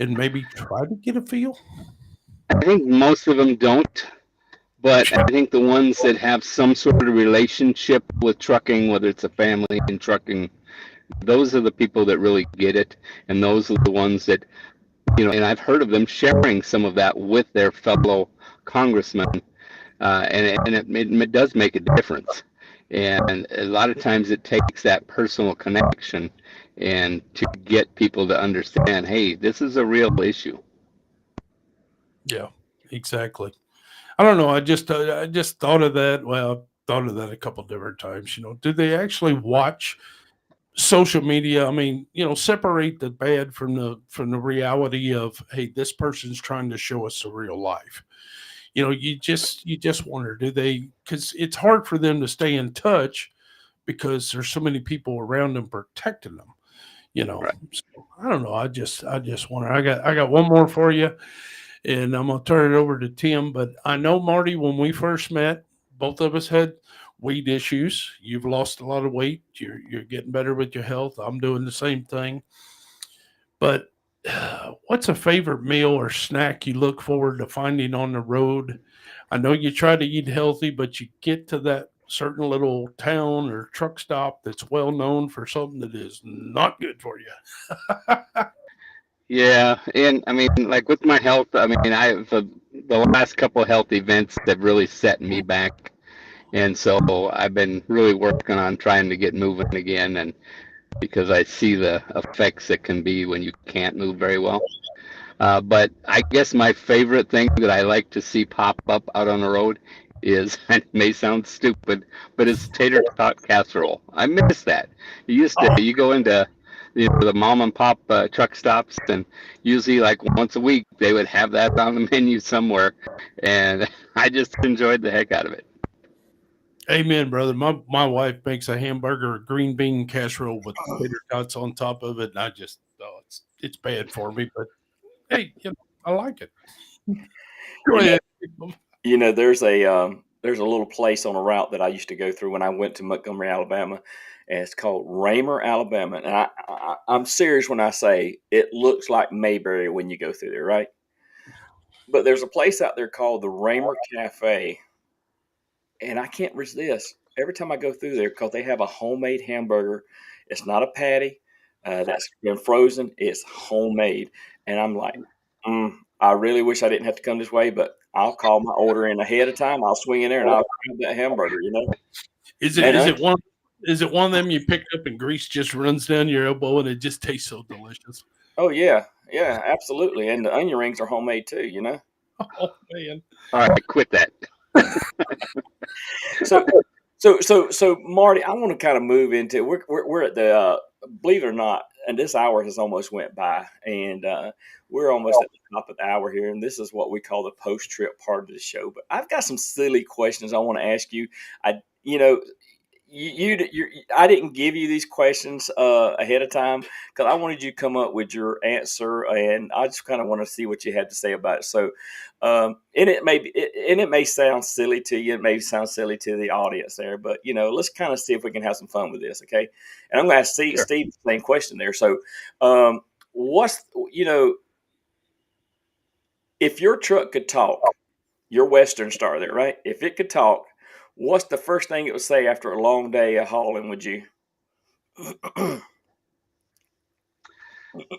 and maybe try to get a feel? I think most of them don't. But I think the ones that have some sort of relationship with trucking, whether it's a family in trucking, those are the people that really get it. And those are the ones that, and I've heard of them sharing some of that with their fellow congressmen. And it does make a difference. And a lot of times it takes that personal connection and to get people to understand, hey, this is a real issue. Yeah, exactly. I don't know. I just thought of that. Well, I've thought of that a couple different times. Do they actually watch social media? I mean, separate the bad from the reality of, hey, this person's trying to show us the real life. You just wonder, do they? Because it's hard for them to stay in touch because there's so many people around them protecting them. Right. So, I don't know. I just wonder. I got one more for you, and I'm gonna turn it over to Tim. But I know, Marty, when we first met, both of us had weight issues. You've lost a lot of weight. You're getting better with your health. I'm doing the same thing. But what's a favorite meal or snack you look forward to finding on the road? I know you try to eat healthy, but you get to that certain little town or truck stop that's well known for something that is not good for you. Yeah, and I mean, like with my health, I mean, the last couple of health events have really set me back, and so I've been really working on trying to get moving again, and because I see the effects that can be when you can't move very well. But I guess my favorite thing that I like to see pop up out on the road is, and it may sound stupid, but it's tater tot casserole. I miss that. You go into the mom and pop truck stops, and usually like once a week they would have that on the menu somewhere, and I just enjoyed the heck out of it. Amen, brother. My wife makes a hamburger, a green bean casserole with tater tots on top of it, and it's bad for me, but hey, I like it. Go You know, ahead. there's a little place on a route that I used to go through when I went to Montgomery, Alabama, and it's called Raymer, Alabama. And I'm serious when I say it looks like Mayberry when you go through there, right? But there's a place out there called the Raymer Cafe, and I can't resist every time I go through there because they have a homemade hamburger. It's not a patty that's been frozen; it's homemade, and I'm like, I really wish I didn't have to come this way, but I'll call my order in ahead of time. I'll swing in there and I'll grab that hamburger. Is it And is it one is it one of them you pick up and grease just runs down your elbow and it just tastes so delicious? oh yeah, yeah, absolutely. And the onion rings are homemade too. Oh man. All right, quit that. So so Marty, I want to kind of move into we're at the believe it or not, and this hour has almost went by, and we're almost at the top of the hour here, and this is what we call the post trip part of the show. But I've got some silly questions I want to ask you. I you know I didn't give you these questions ahead of time because I wanted you to come up with your answer, and I just kind of want to see what you had to say about it. So, and it may sound silly to you, it may sound silly to the audience there, but let's kind of see if we can have some fun with this, okay? And I'm going to ask Steve, Sure. Steve the same question there. So, um, what's if your truck could talk, your Western Star there, right? If it could talk, what's the first thing it would say after a long day of hauling? Would you?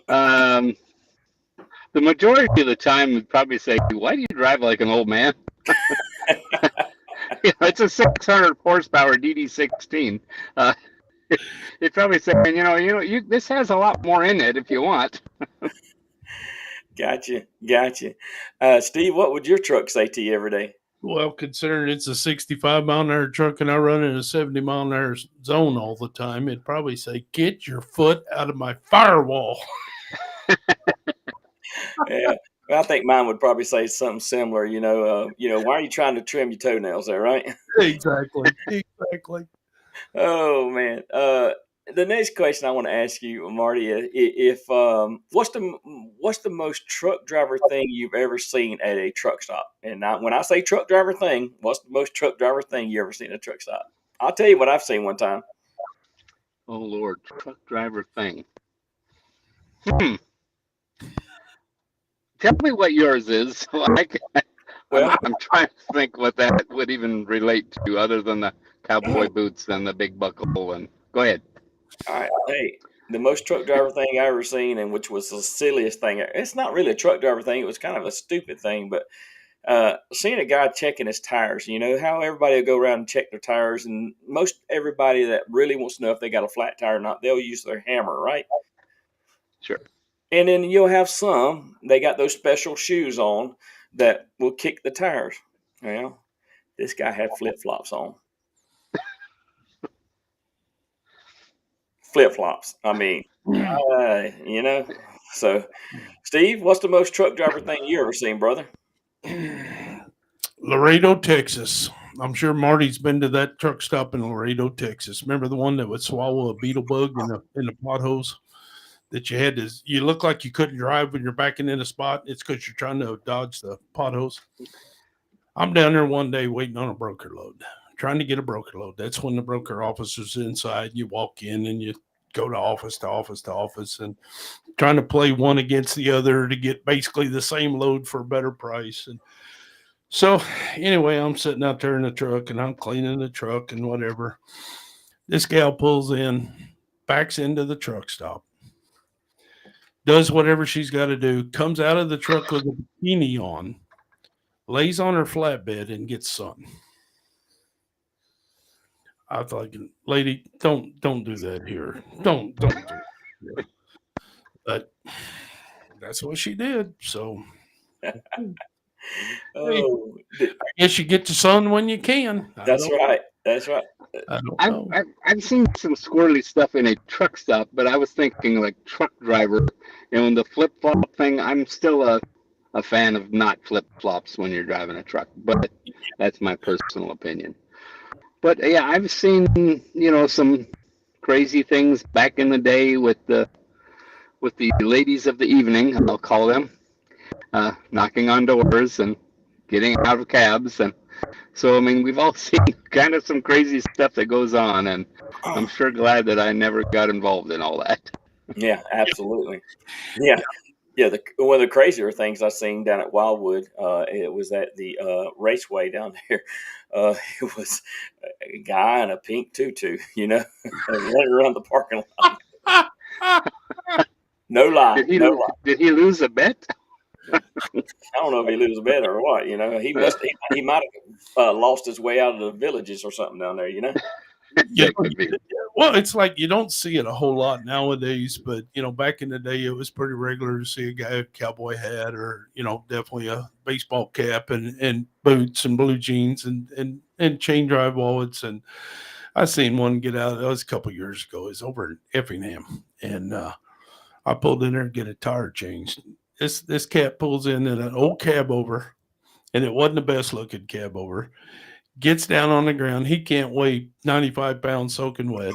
Um, the majority of the time would probably say, "Why do you drive like an old man?" It's a 600 horsepower DD16. Uh, It's probably saying, this has a lot more in it if you want. Gotcha. Steve, what would your truck say to you every day? Well, considering it's a 65-mile-an-hour truck and I run in a 70-mile-an-hour zone all the time, it'd probably say, "Get your foot out of my firewall." Yeah, well, I think mine would probably say something similar. Why are you trying to trim your toenails there, right? Exactly. Exactly. Oh man. The next question I want to ask you, Marty, if what's the most truck driver thing you've ever seen at a truck stop? And when I say truck driver thing, what's the most truck driver thing you ever seen at a truck stop? I'll tell you what I've seen one time. Oh, Lord, truck driver thing. Tell me what yours is. So Well, I'm trying to think what that would even relate to, other than the cowboy boots and the big buckle. And go ahead. all right. Hey, the most truck driver thing I ever seen, and which was the silliest thing. It's not really a truck driver thing. It was kind of a stupid thing, but seeing a guy checking his tires. You know how everybody will go around and check their tires, and most everybody that really wants to know if they got a flat tire or not, they'll use their hammer, right? Sure. And then you'll have some, they got those special shoes on that will kick the tires. Well, this guy had flip-flops on. Flip-flops. I mean, you know. So, Steve, what's the most truck driver thing you ever seen, brother? Laredo, Texas. I'm sure Marty's been to that truck stop in Laredo, Texas. Remember the one that would swallow a beetle bug in the potholes? That you had to, you look like you couldn't drive when you're backing in a spot. It's because you're trying to dodge the potholes. I'm down there one day waiting on a broker load, trying to get a broker load. That's when the broker officer's inside. You walk in and you go to office to office to office and trying to play one against the other to get basically the same load for a better price. And so anyway, I'm sitting out there in the truck and I'm cleaning the truck and whatever. This gal pulls in, backs into the truck stop, does whatever she's got to do, comes out of the truck with a bikini on, lays on her flatbed, and gets sun. I thought, lady, don't do that here. Don't do it. But that's what she did. So Oh, I guess you get the sun when you can. that's right. That's right. I don't know. I've seen some squirrely stuff in a truck stop, but I was thinking like truck driver. And the flip flop thing, I'm still a fan of not flip flops when you're driving a truck, but that's my personal opinion. But yeah, I've seen some crazy things back in the day with the ladies of the evening, I'll call them, knocking on doors and getting out of cabs. And so, I mean, we've all seen kind of some crazy stuff that goes on, and I'm sure glad that I never got involved in all that. Yeah, absolutely. Yeah. Yeah, one of the crazier things I've seen down at Wildwood, it was at the raceway down there. It was a guy in a pink tutu, running around the parking lot. No lie. Did he lose a bet? I don't know if he loses a bet or what. He might have lost his way out of the villages or something down there. Yeah, well, it's like you don't see it a whole lot nowadays, but back in the day, it was pretty regular to see a guy with a cowboy hat or definitely a baseball cap and boots and blue jeans and chain drive wallets. And I seen one get out. That was a couple years ago. It was over in Effingham, and I pulled in there to get a tire changed. This cat pulls in an old cab over, and it wasn't the best looking cab over. Gets down on the ground. He can't weigh 95 pounds soaking wet.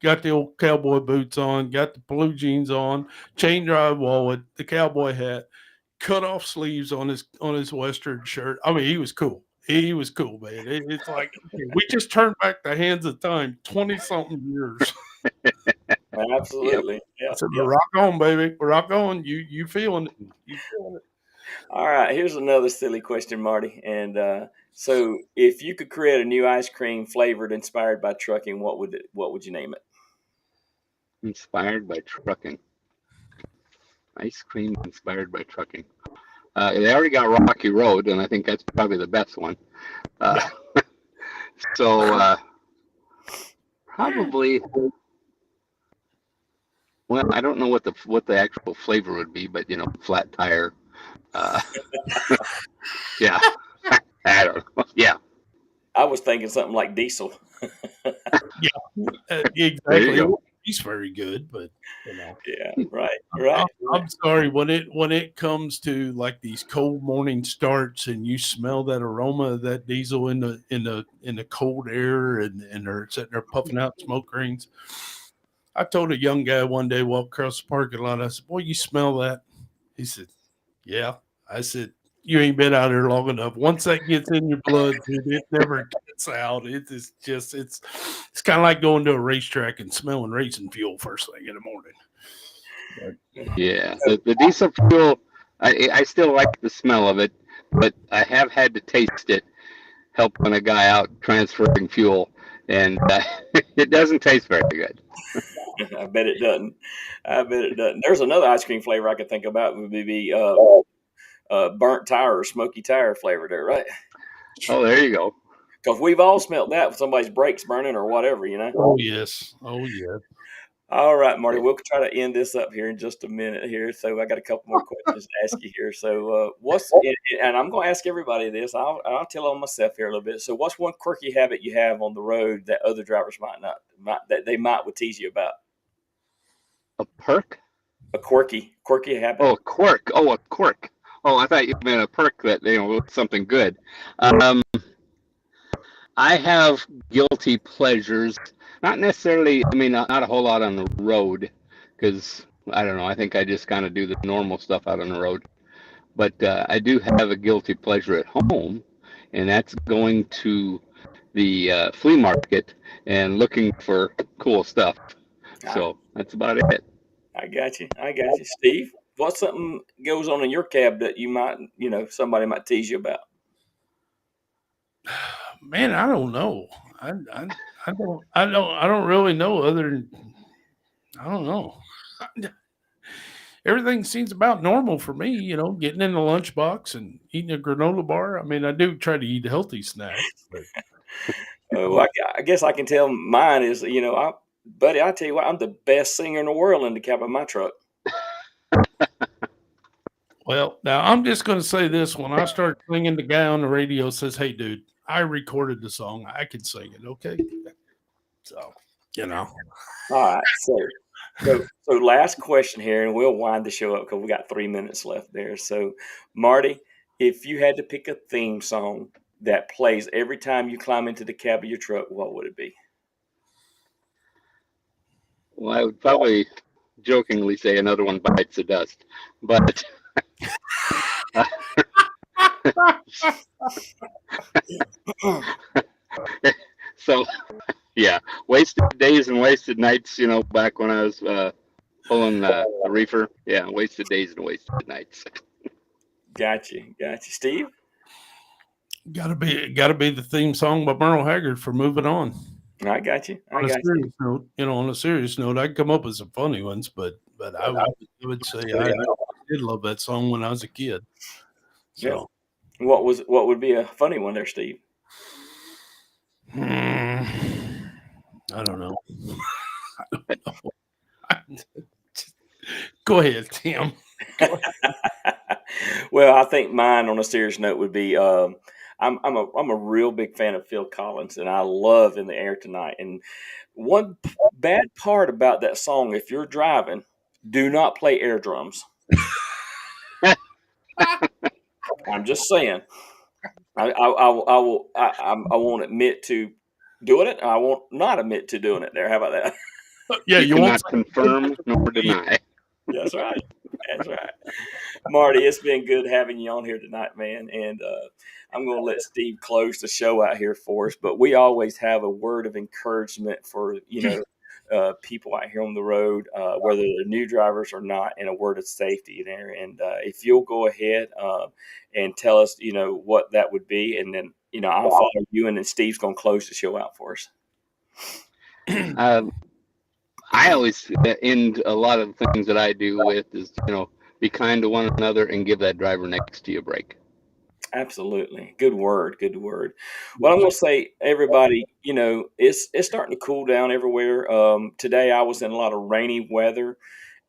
Got the old cowboy boots on, got the blue jeans on, chain drive wallet, the cowboy hat, cut off sleeves on his Western shirt. I mean, he was cool. He was cool, man. It's like we just turned back the hands of time 20-something years. Absolutely. Yeah. I said, rock on, baby. Rock on. You feeling it. You feeling it. All right. Here's another silly question, Marty. And so if you could create a new ice cream flavored inspired by trucking, what would you name it? Inspired by trucking. Ice cream inspired by trucking. They already got Rocky Road, and I think that's probably the best one. So probably. Well, I don't know what the actual flavor would be, but flat tire. Yeah, I don't know. Yeah, I was thinking something like diesel. Exactly. He's very good, but Yeah, right. I'm sorry when it comes to like these cold morning starts and you smell that aroma of that diesel in the cold air and they're sitting there puffing out smoke rings. I told a young guy one day walk across the parking lot. I said, "Boy, you smell that?" He said, "Yeah." I said, "You ain't been out here long enough. Once that gets in your blood, dude, it never gets out. It's kind of like going to a racetrack and smelling racing fuel first thing in the morning." Yeah, the diesel fuel, I still like the smell of it. but I have had to taste it helping a guy out transferring fuel, and it doesn't taste very good. I bet it doesn't. I bet it doesn't. There's another ice cream flavor I could think about would be burnt tire or smoky tire flavor there, right? Oh, there you go. Because we've all smelt that with somebody's brakes burning or whatever, you know. Oh yes. Oh yes. All right, Marty, we'll try to end this up here in just a minute here. So I got a couple more questions to ask you here. So and I'm going to ask everybody this. I'll tell on myself here a little bit. So what's one quirky habit you have on the road that other drivers that they might would tease you about? A perk? A quirky habit. Oh, a quirk. Oh, a quirk. Oh, I thought you meant a perk that, was something good. I have guilty pleasures. Not necessarily, not a whole lot on the road, because, I don't know, I think I just kind of do the normal stuff out on the road. But I do have a guilty pleasure at home, and that's going to the flea market and looking for cool stuff. So that's about it. I got you. Steve, what's something goes on in your cab that you might, somebody might tease you about? Man, I don't know. I don't really know other than I don't know. Everything seems about normal for me, getting in the lunchbox and eating a granola bar. I mean, I do try to eat healthy snacks, but Well, I guess I can tell mine is, buddy, I tell you what, I'm the best singer in the world in the cab of my truck. well, now I'm just going to say this: when I start singing, the guy on the radio says, "Hey, dude, I recorded the song. I can sing it." Okay, so All right, so last question here, and we'll wind the show up because we got 3 minutes left there. So, Marty, if you had to pick a theme song that plays every time you climb into the cab of your truck, what would it be? Well, I would probably jokingly say Another One Bites the Dust, but so yeah, wasted days and wasted nights. Back when I was pulling the reefer. Yeah, wasted days and wasted nights. Gotcha, Steve. Gotta be the theme song by Merle Haggard for Moving On. I got you. On a serious note, I can come up with some funny ones, but I would say I did love that song when I was a kid. So, yeah. What would be a funny one there, Steve? I don't know. Go ahead, Tim. Well, I think mine, on a serious note, would be I'm a real big fan of Phil Collins, and I love In the Air Tonight. And one bad part about that song, if you're driving, do not play air drums. I'm just saying. I won't admit to doing it. I won't not admit to doing it. There, how about that? Yeah, you won't confirm nor deny. That's right. Marty, it's been good having you on here tonight, man. And I'm going to let Steve close the show out here for us. But we always have a word of encouragement for, people out here on the road, whether they're new drivers or not, and a word of safety there. And if you'll go ahead and tell us, what that would be, and then, I'll follow you, and then Steve's going to close the show out for us. I always end a lot of the things that I do with is, be kind to one another and give that driver next to you a break. Absolutely. Good word. Well, I'm going to say, everybody, it's starting to cool down everywhere. Today I was in a lot of rainy weather,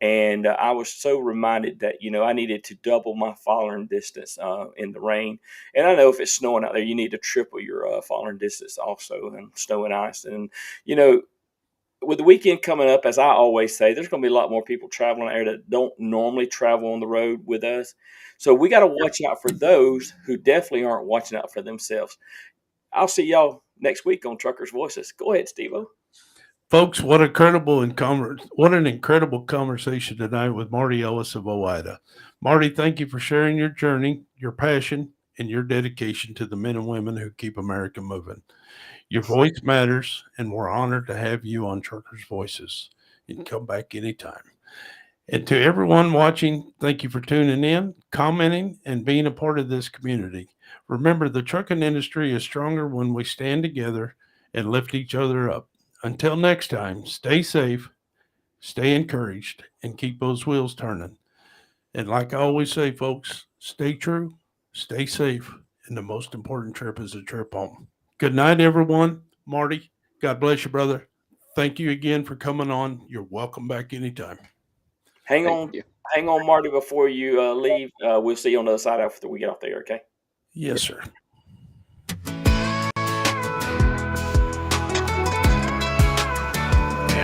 and I was so reminded that, I needed to double my following distance in the rain. And I know if it's snowing out there, you need to triple your following distance also, and snow and ice. And, with the weekend coming up, as I always say, there's going to be a lot more people traveling out there that don't normally travel on the road with us. So we got to watch out for those who definitely aren't watching out for themselves. I'll see y'all next week on Truckers Voices. Go ahead, Steve-O. Folks, what an incredible conversation tonight with Marty Ellis of Owida. Marty, thank you for sharing your journey, your passion, and your dedication to the men and women who keep America moving. Your voice matters, and we're honored to have you on Truckers Voices. You can come back anytime. And to everyone watching, thank you for tuning in, commenting, and being a part of this community. Remember, the trucking industry is stronger when we stand together and lift each other up. Until next time, stay safe, stay encouraged, and keep those wheels turning. And like I always say, folks, stay true, stay safe, and the most important trip is a trip home. Good night, everyone. Marty, God bless you, brother. Thank you again for coming on. You're welcome back anytime. Hang Thank you. on, Marty, before you leave. We'll see you on the other side after we get off there, okay? Yes, sir.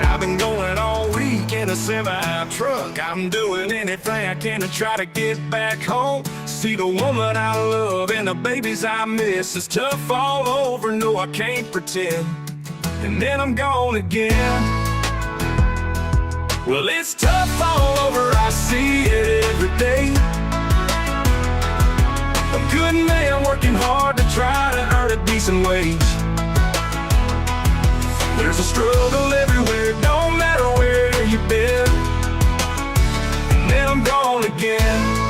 I've been going all week in a semi-truck. I'm doing anything I can to try to get back home. See the woman I love and the babies I miss. It's tough all over, no I can't pretend. And then I'm gone again. Well, it's tough all over, I see it every day. A good man working hard to try to earn a decent wage. There's a struggle everywhere, don't matter where you've been. And then I'm gone again.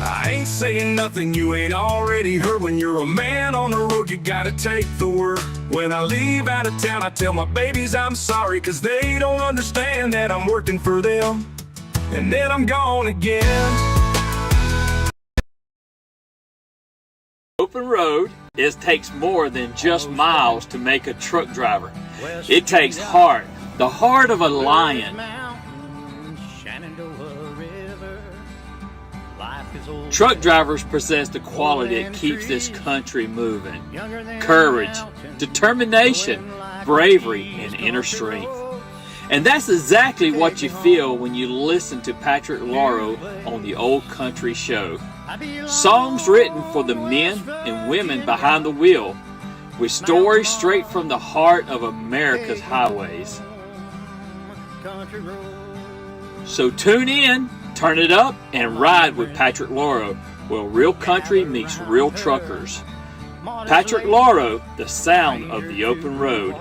I ain't saying nothing you ain't already heard. When you're a man on the road, you gotta take the word. When I leave out of town, I tell my babies I'm sorry, 'cause they don't understand that I'm working for them. And then I'm gone again. Open road takes more than just miles to make a truck driver. It takes heart, the heart of a lion. Truck drivers possess the quality that keeps this country moving: courage, determination, bravery, and inner strength. And that's exactly what you feel when you listen to Patrick Lauro on the Old Country Show. Songs written for the men and women behind the wheel, with stories straight from the heart of America's highways. So tune in, turn it up, and ride with Patrick Lauro, where real country meets real truckers. Patrick Lauro, the sound of the open road.